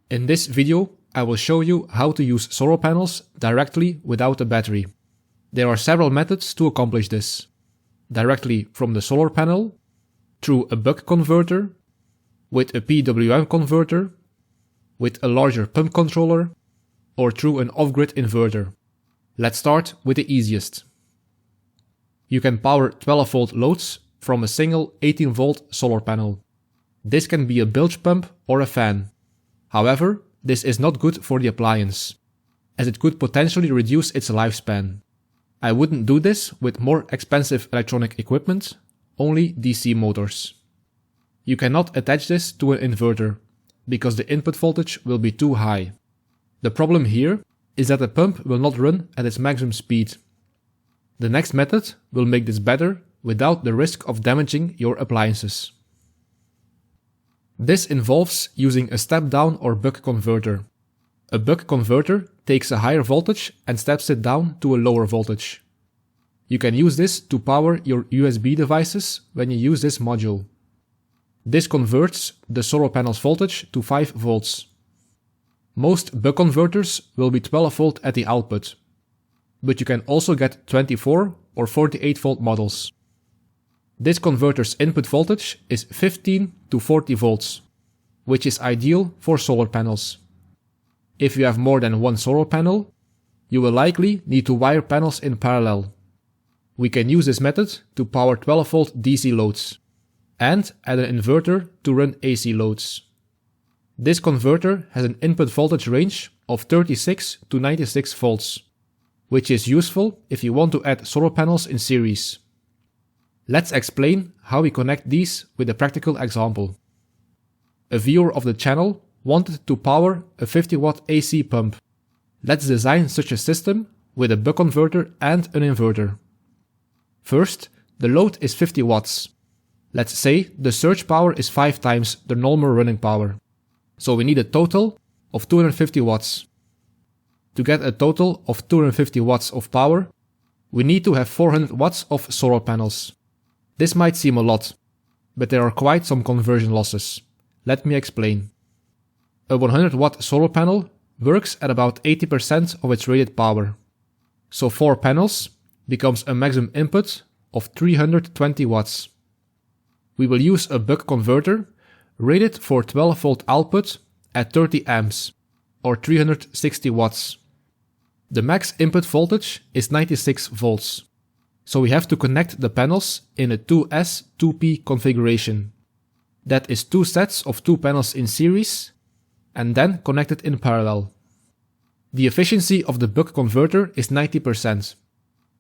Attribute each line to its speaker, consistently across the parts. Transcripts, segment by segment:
Speaker 1: In this video, I will show you how to use solar panels directly without a battery. There are several methods to accomplish this. Directly from the solar panel, through a buck converter, with a PWM converter, with a larger pump controller, or through an off-grid inverter. Let's start with the easiest. You can power 12-volt loads from a single 18-volt solar panel. This can be a bilge pump or a fan. However, this is not good for the appliance, as it could potentially reduce its lifespan. I wouldn't do this with more expensive electronic equipment, only DC motors. You cannot attach this to an inverter, because the input voltage will be too high. The problem here is that the pump will not run at its maximum speed. The next method will make this better without the risk of damaging your appliances. This involves using a step-down or buck converter. A buck converter takes a higher voltage and steps it down to a lower voltage. You can use this to power your USB devices when you use this module. This converts the solar panel's voltage to 5 volts. Most buck converters will be 12 volt at the output, but you can also get 24 or 48 volt models. This converter's input voltage is 15 to 40 volts, which is ideal for solar panels. If you have more than one solar panel, you will likely need to wire panels in parallel. We can use this method to power 12 volt DC loads, and add an inverter to run AC loads. This converter has an input voltage range of 36 to 96 volts, which is useful if you want to add solar panels in series. Let's explain how we connect these with a practical example. A viewer of the channel wanted to power a 50 watt AC pump. Let's design such a system with a buck converter and an inverter. First, the load is 50 watts. Let's say the surge power is 5 times the normal running power. So we need a total of 250 watts. To get a total of 250 watts of power, we need to have 400 watts of solar panels. This might seem a lot, but there are quite some conversion losses. Let me explain. A 100 watt solar panel works at about 80% of its rated power. So 4 panels becomes a maximum input of 320 watts. We will use a buck converter rated for 12 volt output at 30 amps or 360 watts. The max input voltage is 96 volts. So we have to connect the panels in a 2S2P configuration. That is 2 sets of 2 panels in series and then connected in parallel. The efficiency of the buck converter is 90%.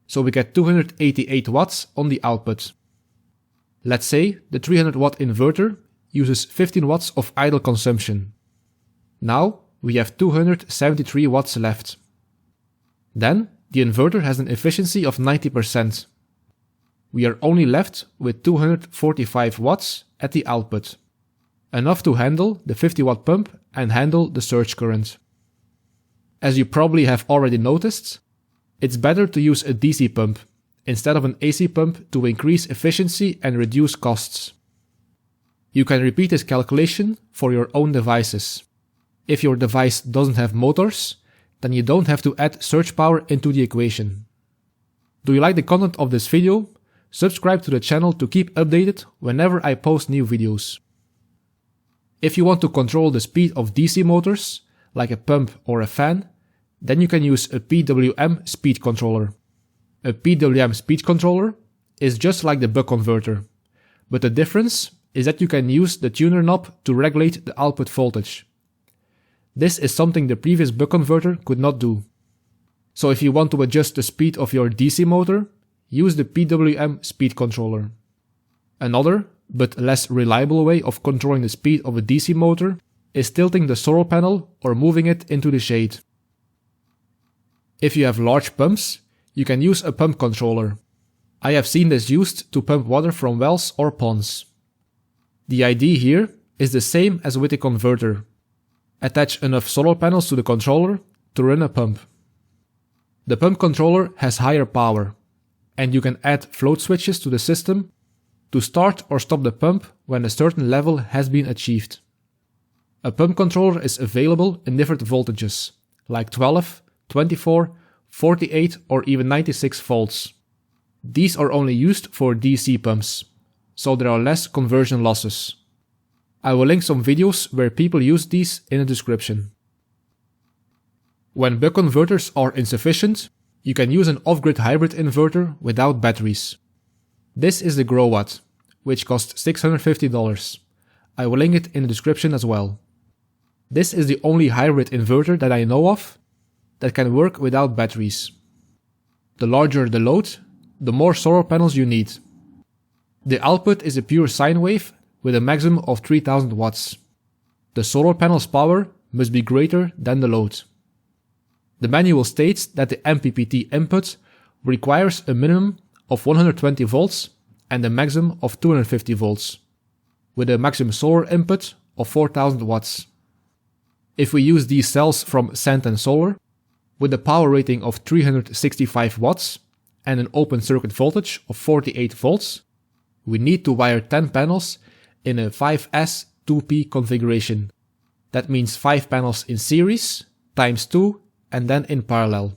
Speaker 1: So we get 288 watts on the output. Let's say the 300 watt inverter uses 15 watts of idle consumption. Now we have 273 watts left. Then the inverter has an efficiency of 90%. We are only left with 245 watts at the output, enough to handle the 50 watt pump and handle the surge current. As you probably have already noticed, it's better to use a DC pump instead of an AC pump to increase efficiency and reduce costs. You can repeat this calculation for your own devices. If your device doesn't have motors, then you don't have to add surge power into the equation. Do you like the content of this video? Subscribe to the channel to keep updated whenever I post new videos. If you want to control the speed of DC motors, like a pump or a fan, then you can use a PWM Speed Controller. A PWM Speed Controller is just like the buck converter, but the difference is that you can use the tuner knob to regulate the output voltage. This is something the previous buck converter could not do. So if you want to adjust the speed of your DC motor, use the PWM Speed Controller. Another, but less reliable way of controlling the speed of a DC motor is tilting the solar panel or moving it into the shade. If you have large pumps, you can use a pump controller. I have seen this used to pump water from wells or ponds. The idea here is the same as with the converter. Attach enough solar panels to the controller to run a pump. The pump controller has higher power, and you can add float switches to the system to start or stop the pump when a certain level has been achieved. A pump controller is available in different voltages, like 12, 24, 48 or even 96 volts. These are only used for DC pumps, so there are less conversion losses. I will link some videos where people use these in the description. When buck converters are insufficient, you can use an off-grid hybrid inverter without batteries. This is the Growatt, which costs $650. I will link it in the description as well. This is the only hybrid inverter that I know of that can work without batteries. The larger the load, the more solar panels you need. The output is a pure sine wave with a maximum of 3000 watts. The solar panel's power must be greater than the load. The manual states that the MPPT input requires a minimum of 120 volts and a maximum of 250 volts, with a maximum solar input of 4000 watts. If we use these cells from Santen Solar, with a power rating of 365 watts and an open circuit voltage of 48 volts, we need to wire 10 panels in a 5S 2P configuration. That means 5 panels in series, times 2, and then in parallel.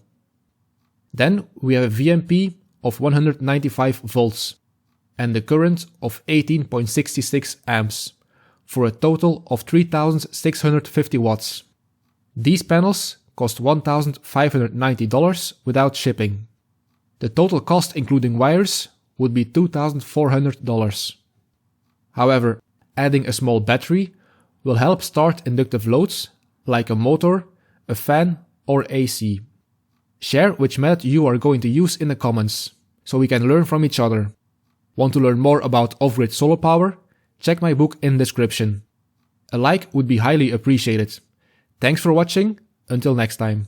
Speaker 1: Then we have a VMP of 195 volts and the current of 18.66 amps for a total of 3650 watts. These panels cost $1,590 without shipping. The total cost including wires would be $2,400. However, adding a small battery will help start inductive loads like a motor, a fan or AC. Share which method you are going to use in the comments, so we can learn from each other. Want to learn more about off-grid solar power? Check my book in the description. A like would be highly appreciated. Thanks for watching, until next time.